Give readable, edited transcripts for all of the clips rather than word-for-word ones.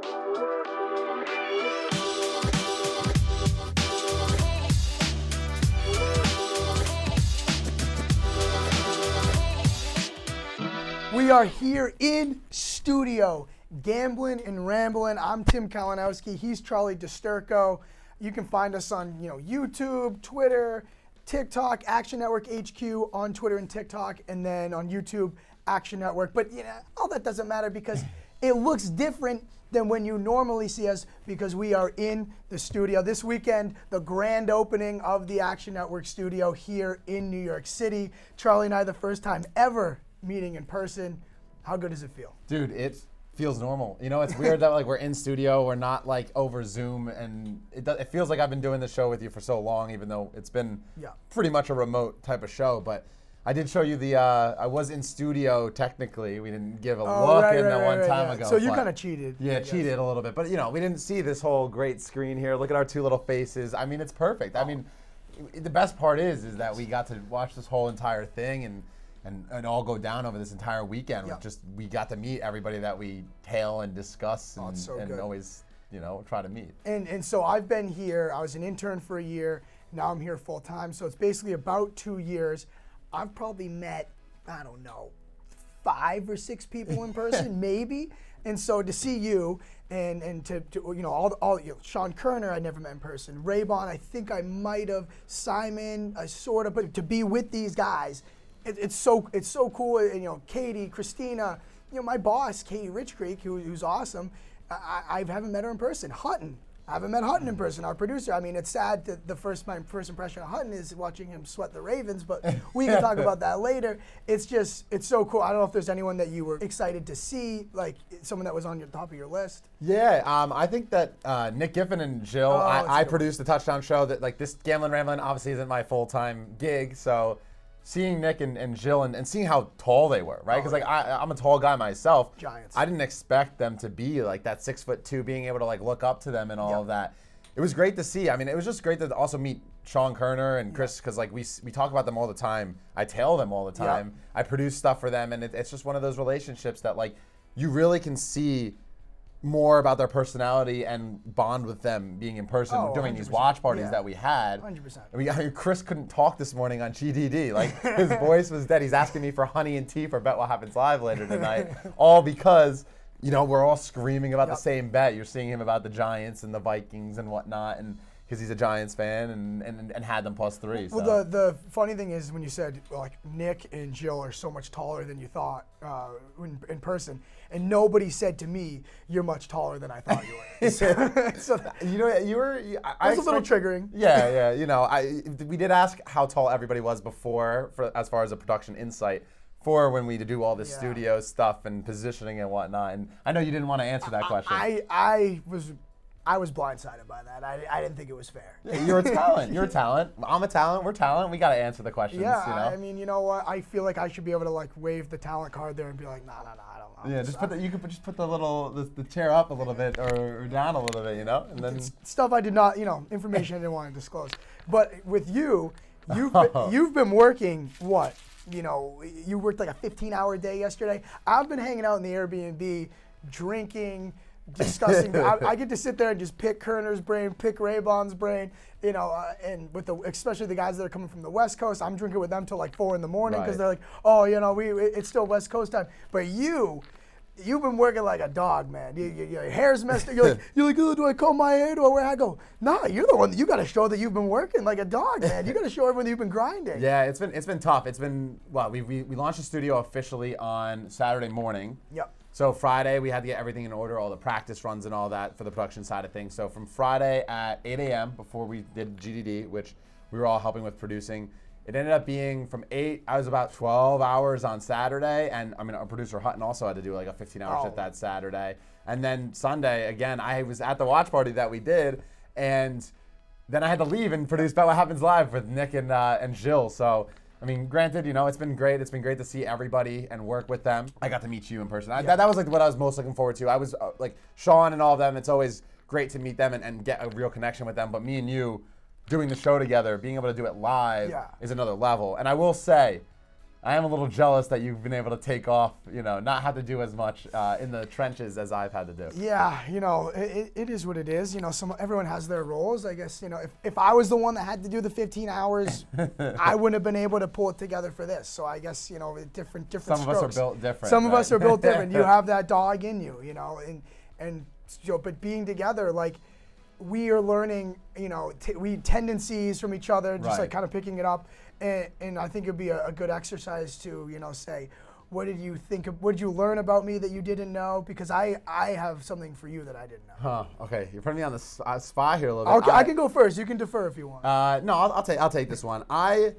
We are here in studio, Gamblin and Ramblin. I'm Tim Kalinowski. He's Charlie DiSturco. You can find us on YouTube, Twitter, TikTok, Action Network HQ on Twitter and TikTok, and then on YouTube, Action Network. But all that doesn't matter because it looks different than when you normally see us because we are in the studio. This weekend, the grand opening of the Action Network studio here in New York City. Charlie and I, the first time ever meeting in person. How good does it feel? Dude, it feels normal. It's weird that we're in studio, we're not over Zoom, and it feels like I've been doing this show with you for so long, even though it's been pretty much a remote type of show. But I did show you I was in studio technically. We didn't give a look in the one time ago. So you kind of cheated. Yeah, cheated a little bit. But we didn't see this whole great screen here. Look at our two little faces. I mean, it's perfect. I mean, the best part is that we got to watch this whole entire thing and all go down over this entire weekend. We got to meet everybody that we hail and discuss and always try to meet. And so I've been here. I was an intern for a year. Now I'm here full time. So it's basically about 2 years. I've probably met, I don't know, 5 or 6 people in person, maybe. And so to see you and to Sean Kerner, I never met in person. Raybon, I think I might have. Simon, sort of. But to be with these guys, it's so cool. And, Katie, Christina, my boss, Katie Rich Creek, who's awesome. I haven't met her in person. Hutton. I haven't met Hutton in person, our producer. I mean, it's sad that my first impression of Hutton is watching him sweat the Ravens, but we can talk about that later. It's so cool. I don't know if there's anyone that you were excited to see, like someone that was on your top of your list. Yeah, I think that Nick Giffen and Jill, I produced the Touchdown Show. That this Gamblin Ramblin obviously isn't my full-time gig, so seeing Nick and Jill and seeing how tall they were, right? Because I'm a tall guy myself. Giants. I didn't expect them to be like that 6'2", being able to look up to them and all of that. It was great to see. I mean, it was just great to also meet Sean Kerner and Chris because we talk about them all the time. I tail them all the time. I produce stuff for them, and it's just one of those relationships that you really can see more about their personality and bond with them being in person during 100%. These watch parties that we had. 100%. Chris couldn't talk this morning on GDD. His voice was dead. He's asking me for honey and tea for Bet What Happens Live later tonight. All because, we're all screaming about the same bet. You're seeing him about the Giants and the Vikings and whatnot, and because he's a Giants fan and had them +3. So. Well, the funny thing is when you said Nick and Jill are so much taller than you thought in person, and nobody said to me, "You're much taller than I thought you were." So you were. It was a little triggering. Yeah. We did ask how tall everybody was before, as far as a production insight. For when we do all this studio stuff and positioning and whatnot, and I know you didn't want to answer that question. I was blindsided by that. I didn't think it was fair. Yeah, you're a talent. You're a talent. I'm a talent. We're talent. We got to answer the questions. Yeah, I mean, you know what? I feel like I should be able to wave the talent card there and be like, no, I don't know. Yeah, you could just put the chair up a little bit or down a little bit, and then it's stuff I did not, information I didn't want to disclose. But with you've been working what? You worked like a 15-hour day yesterday. I've been hanging out in the Airbnb, drinking, discussing. I get to sit there and just pick Kerner's brain, pick Raybon's brain, and with especially the guys that are coming from the West Coast, I'm drinking with them till 4 in the morning because they're like, it's still West Coast time. But you've been working like a dog, man. Your hair's messed up. You're like, oh, do I comb my hair? Do I wear? I go, nah, you're the one. You got to show that you've been working like a dog, man. You got to show everyone that you've been grinding. Yeah, it's been tough. It's been we launched the studio officially on Saturday morning. Yep. So Friday, we had to get everything in order, all the practice runs and all that for the production side of things. So from Friday at 8 a.m. before we did GDD, which we were all helping with producing, it ended up being from 8, I was about 12 hours on Saturday. And our producer Hutton also had to do a 15-hour shift that Saturday. And then Sunday, again, I was at the watch party that we did. And then I had to leave and produce Bet What Happens Live with Nick and Jill. So granted, it's been great. It's been great to see everybody and work with them. I got to meet you in person. That was what I was most looking forward to. I was Sean and all of them. It's always great to meet them and get a real connection with them. But me and you doing the show together, being able to do it live is another level. And I will say, I am a little jealous that you've been able to take off, not have to do as much in the trenches as I've had to do. Yeah, it is what it is. Everyone has their roles. I guess, if I was the one that had to do the 15 hours, I wouldn't have been able to pull it together for this. So I guess, different Some strokes. of us are built different. Some of right? us are built different. You have that dog in you, but being together, like, we are learning, we tendencies from each other, just Right. like kind of picking it up. And I think it'd be a good exercise to, say, what did you think what did you learn about me that you didn't know? Because I have something for you that I didn't know. Huh. Okay, you're putting me on the spot here a little bit. Okay, I can go first. You can defer if you want. No, I'll take this one. I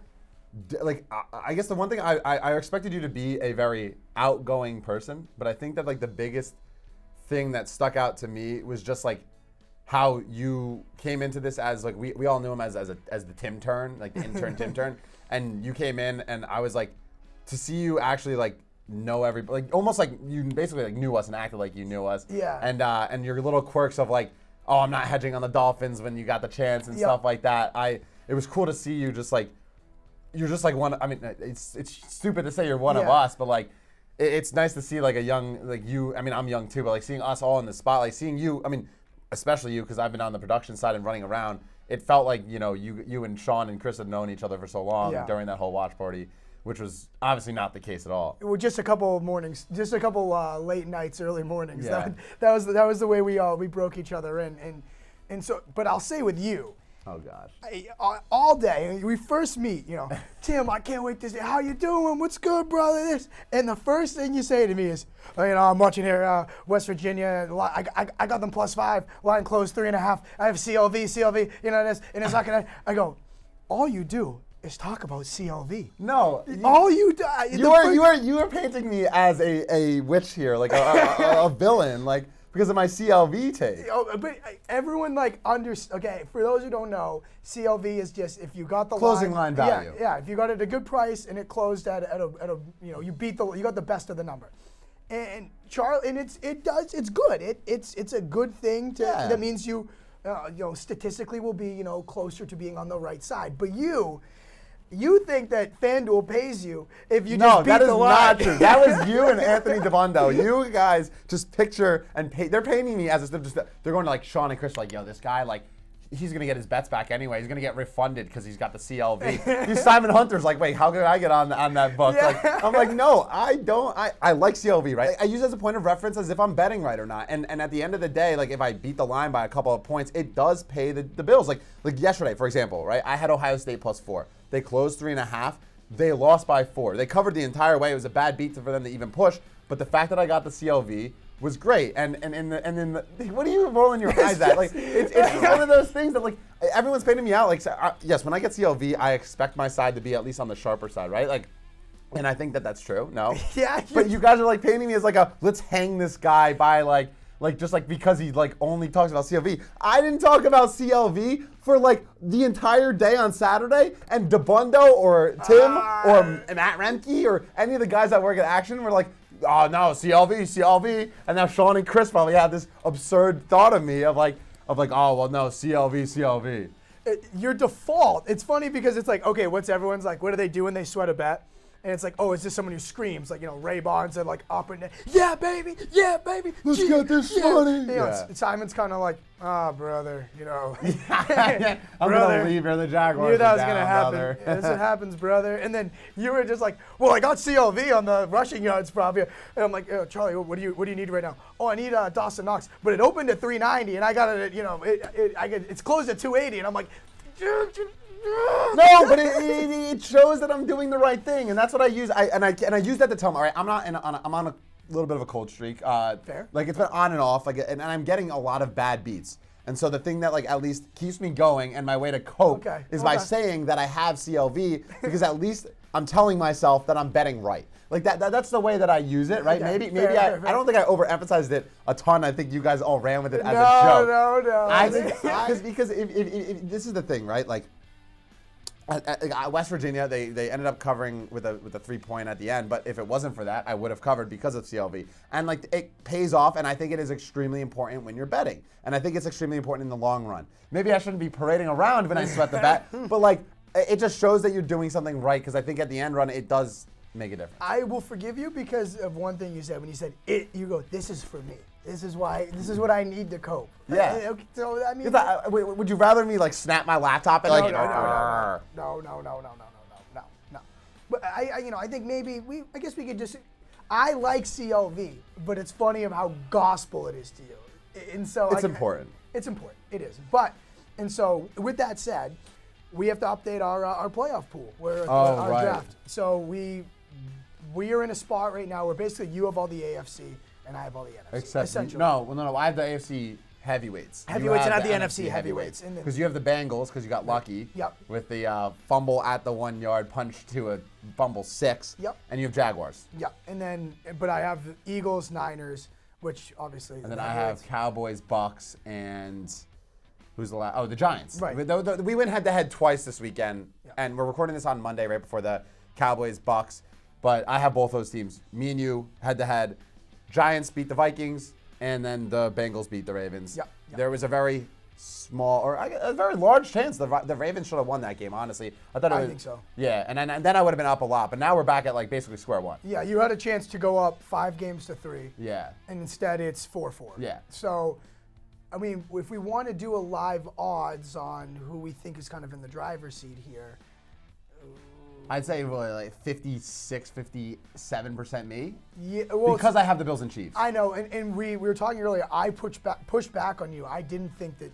guess the one thing I expected you to be a very outgoing person, but I think that like the biggest thing that stuck out to me was just like how you came into this as like we all knew him as the Tim Turn, like the intern Tim Turn, and you came in and I was like, to see you actually like know everybody, like almost like you basically like knew us and acted like you knew us. Yeah. And your little quirks of like, oh, I'm not hedging on the Dolphins when you got the chance and stuff like that. It was cool to see you just like, you're just like one. I mean, it's stupid to say you're one of us, but like, it's nice to see like a young like you. I mean, I'm young too, but like seeing us all in the spotlight, seeing you. I mean, especially you, because I've been on the production side and running around. It felt like you and Sean and Chris had known each other for so long during that whole watch party, which was obviously not the case at all. Well, just a couple of mornings, just a couple late nights, early mornings. Yeah. That was the way we broke each other in, and so. But I'll say with you. Oh gosh. All day, we first meet, Tim, I can't wait to see how you doing? What's good, brother? This, and the first thing you say to me is, I'm watching here, West Virginia. I got them +5, line closed 3.5. I have CLV, this, and it's not gonna. I go, all you do is talk about CLV. No, all you do. You are painting me as a witch here, like a villain, like. Because of my CLV take. But everyone okay, for those who don't know, CLV is just if you got the closing line value. Yeah, if you got it at a good price and it closed at a you got the best of the number. And Charlie, and it's good. It's a good thing that means you statistically will be closer to being on the right side. But you think that FanDuel pays you if you just beat the line. No, that is not true. That was you and Anthony DeVondo. You guys just picture and pay. They're paying me as if they're going to like Sean and Chris, like, yo, this guy, like, he's going to get his bets back anyway. He's going to get refunded because he's got the CLV. These Simon Hunter's like, wait, how can I get on that book? Yeah. Like, I'm like, no, I don't. I like CLV, right? I use it as a point of reference as if I'm betting right or not. And at the end of the day, like if I beat the line by a couple of points, it does pay the bills. Like yesterday, for example, right? I had Ohio State +4. They closed 3.5. They lost by 4. They covered the entire way. It was a bad beat for them to even push. But the fact that I got the CLV was great. And what are you rolling your eyes at? Like it's just one of those things that like everyone's painting me out. Like yes, when I get CLV, I expect my side to be at least on the sharper side, right? Like, and I think that that's true. No. Yeah. But you guys are like painting me as like let's hang this guy by like just like because he like only talks about CLV. I didn't talk about CLV for like the entire day on Saturday, and DeBundo or Tim or Matt Remke or any of the guys that work at Action were like, oh no, CLV. And now Sean and Chris probably had this absurd thought of me of like, oh well no, CLV. Your default, it's funny because it's like, okay, what's everyone's like, what do they do when they sweat a bet? And it's like, oh, is this someone who screams? Like, Ray Barnes and like up and down, yeah, baby. Let's get this money. Simon's kind of like, brother, I'm going to leave here. The Jaguars knew that are was down, going to happen. brother. That's what happens, brother. And then you were just like, well, I got CLV on the rushing yards probably. And I'm like, Charlie, what do you need right now? Oh, I need Dawson Knox. But it opened at 390 and I got it at, it's closed at 280. And I'm like, no, but it shows that I'm doing the right thing, and that's what I use. I use that to tell them, all right, I'm on a little bit of a cold streak. Fair. Like it's been on and off, and I'm getting a lot of bad beats. And so the thing that like at least keeps me going, and my way to cope is by saying that I have CLV, because at least I'm telling myself that I'm betting right. Like that's the way that I use it, right? Okay. Maybe I don't think I overemphasized it a ton. I think you guys all ran with it as a joke. No. I think because if this is the thing, right? Like. At West Virginia, they ended up covering with a 3-point at the end, but if it wasn't for that, I would have covered because of CLV. And like it pays off, and I think it is extremely important when you're betting. And I think it's extremely important in the long run. Maybe I shouldn't be parading around when I sweat the bet, but like it just shows that you're doing something right, because I think at the end run it does make a difference. I will forgive you because of one thing you said. When you said it, you go, this is for me. This is what I need to cope. Yeah. Okay, so, I mean. Would you rather me like snap my laptop and like, No. But I think maybe I guess we could just, I like CLV, but it's funny of how gospel it is to you. And so. It's important. It's important. It is. But, and so with that said, we have to update our playoff pool, our right. draft. So we are in a spot right now where basically you have all the AFC and I have all the NFC. Except essentially. no. I have the AFC heavyweights. Heavyweights and I have the NFC heavyweights. Because you have the Bengals because you got lucky. Yep. With the fumble at the 1 yard punch to a fumble 6. Yep. And you have Jaguars. Yep. And then, but I have Eagles, Niners, which obviously. And then I have Cowboys, Bucs, and who's the last? Oh, the Giants. Right. We went head-to-head twice this weekend, and we're recording this on Monday right before the Cowboys, Bucs. But I have both those teams. Me and you head-to-head. Giants beat the Vikings, and then the Bengals beat the Ravens. Yep. There was a very small, or a very large chance the Ravens should have won that game, honestly. I think so. Yeah, and then I would have been up a lot. But now we're back at like basically square one. Yeah, you had a chance to go up 5 games to 3. Yeah. And instead it's 4-4. Yeah. So, I mean, if we want to do a live odds on who we think is kind of in the driver's seat here. I'd say really like 56, 57% me. Yeah, well, because I have the Bills and Chiefs. I know, and we were talking earlier. I pushed back on you. I didn't think that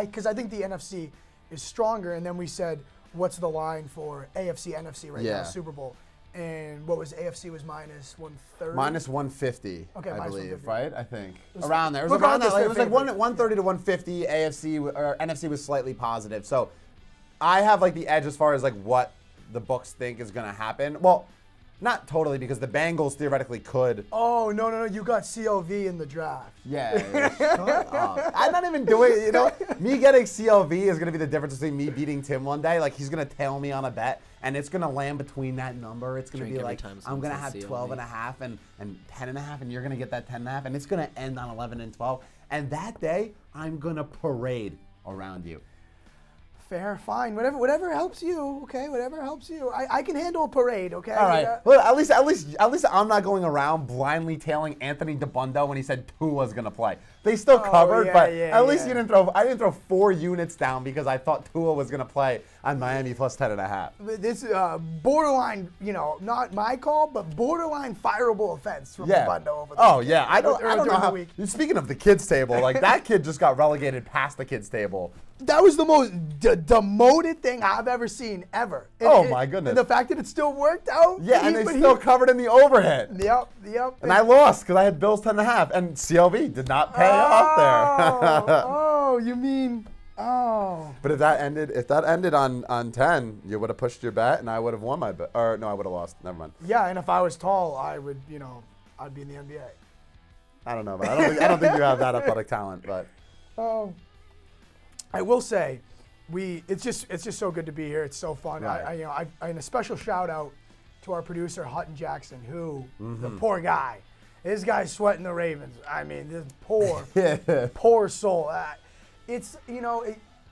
because I think the NFC is stronger. And then we said, what's the line for AFC, NFC right now, Super Bowl? And what was AFC was minus 130? Minus 150, okay, I minus believe, 150. right? I think. Around there. It was around that. It was like 130 to 150. AFC or NFC was slightly positive. So I have like the edge as far as like what the Bucs think is going to happen. Well, not totally because the Bengals theoretically could. Oh, no. You got CLV in the draft. Yeah. Shut up. I'm not even doing it. You know, me getting CLV is going to be the difference between me beating Tim one day. Like, he's going to tail me on a bet, and it's going to land between that number. It's going to be like, I'm going to have 12 and a half and 10 and a half, and you're going to get that 10 and a half, and it's going to end on 11 and 12. And that day, I'm going to parade around you. Fair, fine, whatever helps you. Okay, whatever helps you. I can handle a parade. Okay. All right. Well, at least I'm not going around blindly tailing Anthony DeBundo when he said Tua was gonna play. They still covered, but at least you didn't throw. I didn't throw 4 units down because I thought Tua was gonna play on Miami plus 10.5. This borderline, not my call, but borderline fireable offense from DeBundo over there. Oh yeah, I don't know how. Speaking of the kids table, like that kid just got relegated past the kids table. That was the most demoted thing I've ever seen, ever. My goodness. And the fact that it still worked out. Yeah, and they still covered in the overhead. Yep. And I lost because I had Bills 10.5, and CLV did not pay off there. You mean, But if that ended on 10, you would have pushed your bet, and I would have won my bet. Or no, I would have lost. Never mind. Yeah, and if I was tall, I would, I'd be in the NBA. I don't know, but I don't think you have that athletic talent, but. I will say, it's just so good to be here. It's so fun. Right. And a special shout out to our producer Hutton Jackson, who the poor guy, this guy's sweating the Ravens. I mean, this poor soul. It's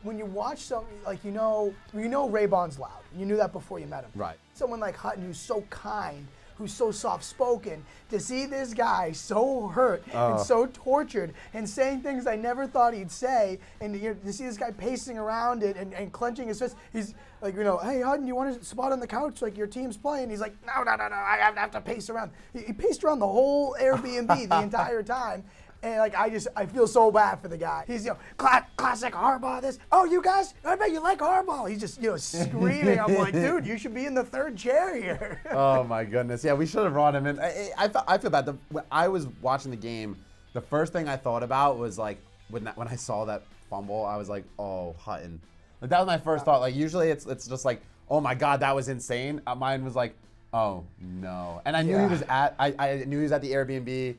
when you watch something like Ray Bond's loud. You knew that before you met him. Right. Someone like Hutton who's so kind, who's so soft-spoken, to see this guy so hurt and so tortured and saying things I never thought he'd say, and to see this guy pacing around it and clenching his fist. He's like, hey, Hutton, you want a spot on the couch like your team's playing? He's like, no, I have to pace around. He paced around the whole Airbnb the entire time. And I feel so bad for the guy. He's classic Harbaugh. This. Oh, you guys, I bet you like Harbaugh. He's just screaming. I'm like, dude, you should be in the 3rd chair here. Oh my goodness. Yeah, we should have brought him in. I feel bad. When I was watching the game, the first thing I thought about was like when I saw that fumble, I was like, oh, Hutton. Like, that was my first thought. Like usually it's just like, oh my God, that was insane. Mine was like, oh no. And I knew he was at I knew he was at the Airbnb.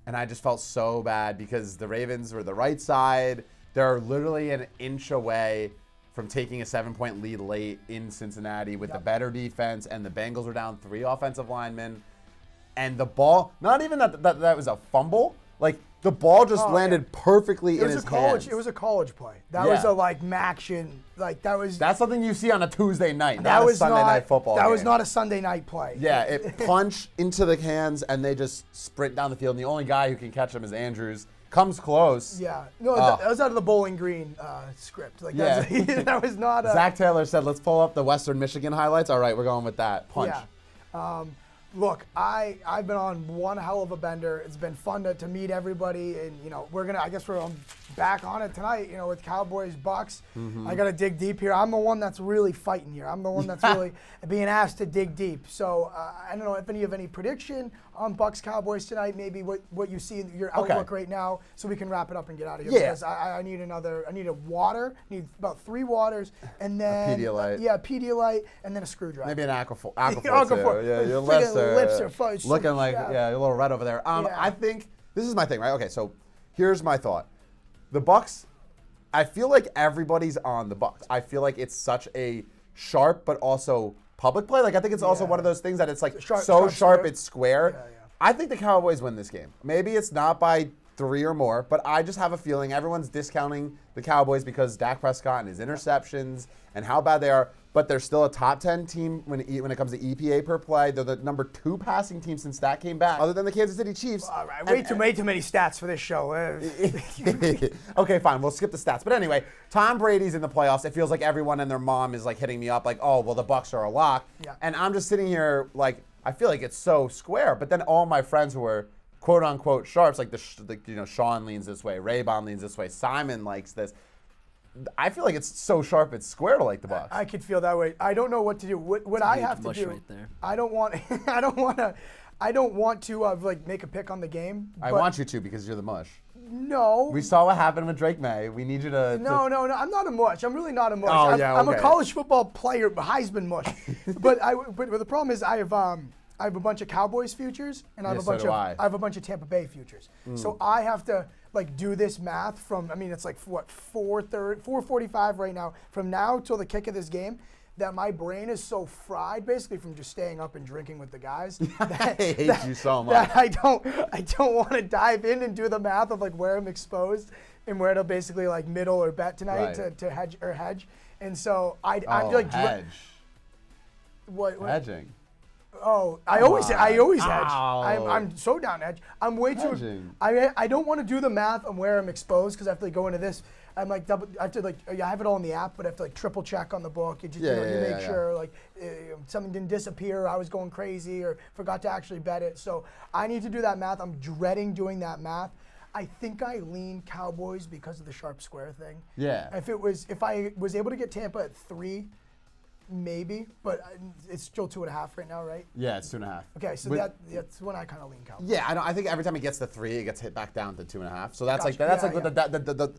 And I just felt so bad because the Ravens were the right side. They're literally an inch away from taking a 7-point lead late in Cincinnati with the better defense, and the Bengals were down 3 offensive linemen. And the ball, not even that was a fumble. Like, The ball just landed perfectly in his hands. It was a college play. That Yeah. was a like Maction. Like that was. That's something you see on a Tuesday night, that not was a Sunday night football That game. was not a Sunday night play. Yeah, it punch into the hands, and they just sprint down the field. And the only guy who can catch him is Andrews. Comes close. Yeah. No, that was out of the Bowling Green script. Like Yeah. that was not. Zach Taylor said, "Let's pull up the Western Michigan highlights." All right, we're going with that punch. Yeah. Look, I've been on one hell of a bender. It's been fun to meet everybody, and I guess we're back on it tonight. With Cowboys Bucs. I got to dig deep here. I'm the one that's really fighting here. I'm the one that's really being asked to dig deep. So I don't know if you have any prediction on Bucs Cowboys tonight. Maybe what you see in your outlook right now, so we can wrap it up and get out of here. Yeah. Because I need a water. I need about 3 waters, and then Pedialyte. Yeah, Pedialyte, and then a screwdriver. Maybe an aquaphor Aquaphor. too. Yeah, your Friggin' lips are lips are so looking like chapped. a little red over there. Yeah. I think this is my thing, right? Okay, so here's my thought. The Bucs, I feel like everybody's on the Bucs. I feel like it's such a sharp but also public play. Like I think it's also one of those things that it's like Sharp sharp square. it's square. Yeah, yeah. I think the Cowboys win this game. Maybe it's not by 3 or more, but I just have a feeling everyone's discounting the Cowboys because Dak Prescott and his interceptions and how bad they are. But they're still a top 10 team when it comes to EPA per play. They're the number 2 passing team since Dak came back, other than the Kansas City Chiefs. All right, way too many stats for this show. Okay, fine. We'll skip the stats. But anyway, Tom Brady's in the playoffs. It feels like everyone and their mom is like hitting me up like, oh, well, the Bucs are a lock. Yeah. And I'm just sitting here like, I feel like it's so square. But then all my friends who are quote unquote sharps, like Sean leans this way, Raybon leans this way, Simon likes this. I feel like it's so sharp it's square to like the Bucs. I could feel that way. I don't know what to do. What I have to do. Right there. I don't want. I don't want to like make a pick on the game. I want you to because you're the mush. No. We saw what happened with Drake May. We need you to. No. I'm not a mush. I'm really not a mush. Oh, I'm a okay. college football player, Heisman mush. but the problem is I have a bunch of Cowboys futures and I have I have a bunch of Tampa Bay futures. So I have to like do this math from. I mean, it's like what 4:45 right now. From now till the kick of this game. That my brain is so fried, basically from just staying up and drinking with the guys. I hate you so much. That I don't want to dive in and do the math of like where I'm exposed and where to basically like middle or bet tonight Right. to hedge. And so I'm Oh, like hedge. what? Hedging. Oh, I always hedge. Ow. I'm so down to hedge. I'm way too. Hedging. I don't want to do the math on where I'm exposed because I have to like, go into this. I'm like I have to like I have it all in the app, but I have to like triple check on the book and just make sure like something didn't disappear. I was going crazy or forgot to actually bet it. So I need to do that math. I'm dreading doing that math. I think I lean Cowboys because of the sharp square thing. Yeah. If I was able to get Tampa at 3. Maybe, but it's still 2.5 right now, right? Yeah, it's 2.5. Okay, so that's when I kind of lean Cowboys. Yeah, I think every time it gets to 3, it gets hit back down to 2.5. So that's Gotcha.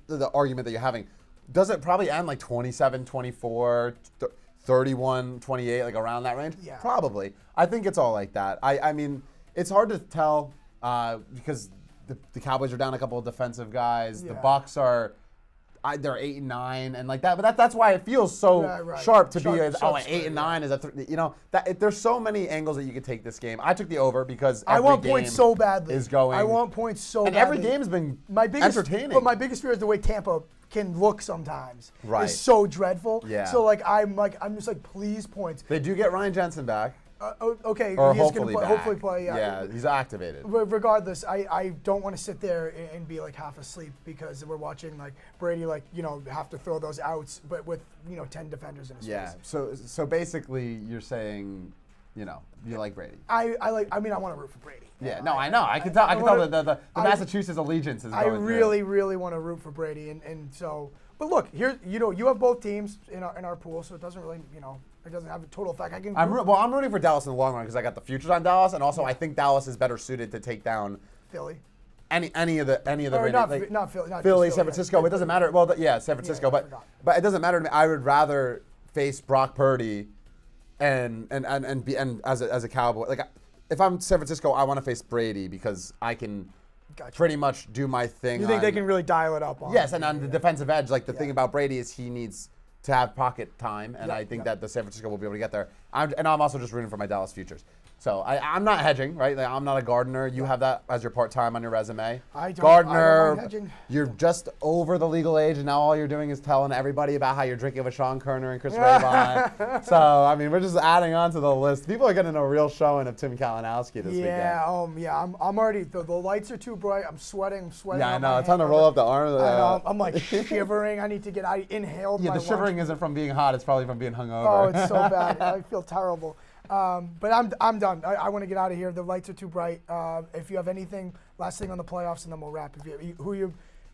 the argument that you're having. Does it probably end like 27, 24, 31, 28, like around that range? Yeah. Probably. I think it's all like that. I mean, it's hard to tell because the Cowboys are down a couple of defensive guys. Yeah. The Bucs are. They're 8 and 9 and like that, but that's why it feels so Right. sharp to Sharp be as square, 8 and 9 is there's so many angles that you could take this game. I took the over because every I want game points so badly. is going. I want points so and badly. every game has been entertaining. But my biggest fear is the way Tampa can look sometimes. Right. It's so dreadful. Yeah. So I'm just like please points. They do get Ryan Jensen back, Okay. or he's hopefully gonna back. hopefully play. Yeah, he's activated. Regardless, I don't want to sit there and be like half asleep because we're watching like Brady have to throw those outs, but with 10 defenders in his Yeah. face. So basically, you're saying, you like Brady. I want to root for Brady. Yeah. No, I know. I can tell. I can tell the Massachusetts allegiance is going. I really want to root for Brady, and so. But look, here you have both teams in our pool, so it doesn't really it doesn't have a total effect. I'm rooting for Dallas in the long run because I got the futures on Dallas, and also I think Dallas is better suited to take down Philly. any of the Or not Philly, not Philly, just San Francisco. yeah. It doesn't matter. Well, San Francisco, I forgot. but it doesn't matter to me. I would rather face Brock Purdy, and as a Cowboy. Like if I'm San Francisco, I want to face Brady because I can pretty much do my thing. You think they can really dial it up on? Yes, and on the defensive edge, like the thing about Brady is he needs to have pocket time, and I think that the San Francisco will be able to get there. I'm also just rooting for my Dallas futures. So I'm not hedging, right? Like, I'm not a gardener. You have that as your part-time on your resume. I don't Gardener, mind hedging. you're just over the legal age, and now all you're doing is telling everybody about how you're drinking with Sean Kerner and Chris Raybon. So, I mean, we're just adding on to the list. People are getting a real showing of Tim Kalinowski this weekend. I'm already, the lights are too bright. I'm sweating. Yeah, I know. It's time to roll up the arm. I know. I'm like shivering. I need to get, I inhaled my the lunch. shivering isn't from being hot. It's probably from being hungover. Oh, it's so bad. I feel terrible. But I'm done. I want to get out of here. The lights are too bright. If you have anything, last thing on the playoffs, and then we'll wrap.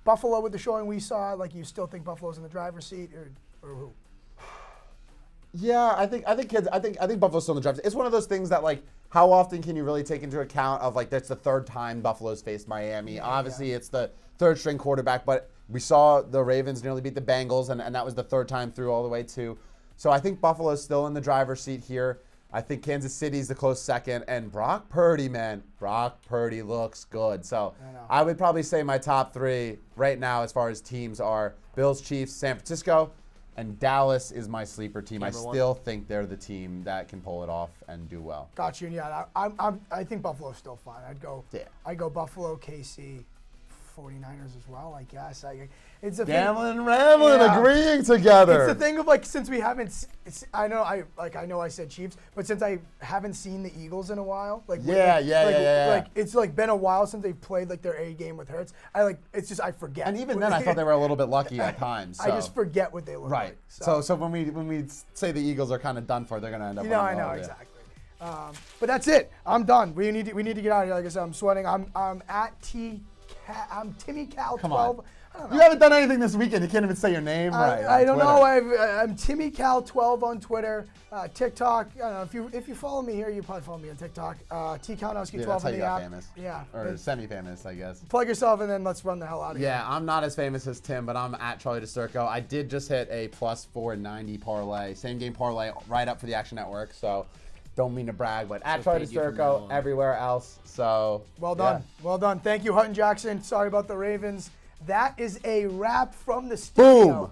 Buffalo with the showing we saw, like you still think Buffalo's in the driver's seat, or who? Yeah, I think Buffalo's still in the driver's seat. It's one of those things that, like, how often can you really take into account of, like, that's the third time Buffalo's faced Miami. Obviously, it's the third string quarterback, but we saw the Ravens nearly beat the Bengals, and that was the third time through all the way too. So I think Buffalo's still in the driver's seat here. I think Kansas City's the close second, and Brock Purdy, man. Brock Purdy looks good. So I would probably say my top three right now as far as teams are Bills, Chiefs, San Francisco, and Dallas is my sleeper team. I still think they're the team that can pull it off and do well. Got you. Yeah, I think Buffalo's still fine. I'd go Buffalo, KC, 49ers as well, I guess. It's a Gamblin Ramblin agreeing together. It's the thing of, like, since we haven't, I know I said Chiefs, but since I haven't seen the Eagles in a while, like it's like been a while since they've played like their A game with Hurts. I forget. And even then, I thought they were a little bit lucky at times. So. I just forget what they look like. Right. So when we say the Eagles are kind of done for, they're gonna end up. I know exactly. But that's it. I'm done. We need to get out of here. Like I said, I'm sweating. I'm Timmy Cal 12. Come on. You haven't done anything this weekend. You can't even say your name right. I don't know. I'm Timmy Cal 12 on Twitter, TikTok. I don't know if you follow me here, you probably follow me on TikTok. T Kalinowski 12 that's how in you the got app. famous. Yeah. Or semi-famous, I guess. Plug yourself and then let's run the hell out of here. Yeah, I'm not as famous as Tim, but I'm at Charlie DiSturco. I did just hit a plus 490 parlay, same game parlay, right up for the Action Network. So. Don't mean to brag, but at Charlie DiSturco, everywhere else. So well done. Yeah. Well done. Thank you, Hutton Jackson. Sorry about the Ravens. That is a wrap from the studio. Boom.